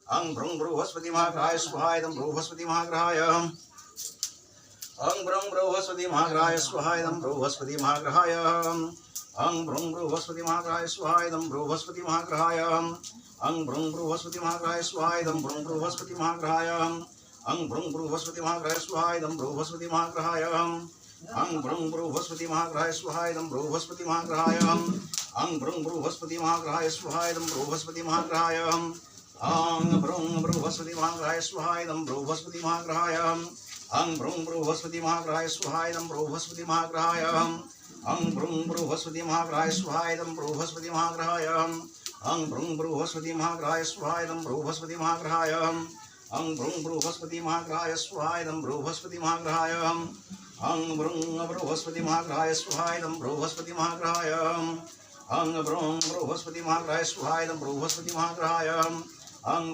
अं भ्रुं बृहस्पति महाग्रहाय स्वाहा इदं बृहस्पति महाग्रहाय अं भ्रुं बृहस्पति महाग्रहाय स्वाहा इदं बृहस्पति महाग्रहाय अं भ्रुं बृहस्पति महाग्रहाय स्वाहा इदं बृहस्पति महाग्रहाय अं भ्रुं बृहस्पति महाग्रहाय स्वाहा इदं बृहस्पति महाग्रहाय अं भ्रुं बृहस्पति महाग्रहाय स्वाहा इदं बृहस्पति महाग्रहाय अं भ्रुं बृहस्पति महाग्रहाय स्वाहा इदं बृहस्पति महाग्रहाय अं भ्रुं बृहस्पति महाग्रहाय स्वाहा इदं बृहस्पति महाग्रहाय अं भ्रुं बृहस्पति महाग्रहाय स्वाहा इदं बृहस्पति महाग्रहाय अं भ्रुं बृहस्पति महाग्रहाय स्वाहा इदं बृहस्पति महाग्रहाय अं भ्रुं बृहस्पति महाग्रहाय स्वाहा इदं बृहस्पति महाग्रहाय अं भ्रुं बृहस्पति महाग्रहाय स्वाहा इदं बृहस्पति महाग्रहाय अं भ्रुं बृहस्पति महाग्रहाय स्वाहा इदं बृहस्पति महाग्रहाय अं भ्रुं बृहस्पति महाग्रहाय स्वाहा इदं बृहस्पति महाग्रहाय अं भ्रुं बृहस्पति महाग्रहाय स्वाहा इदं बृहस्पति महाग्रहाय अं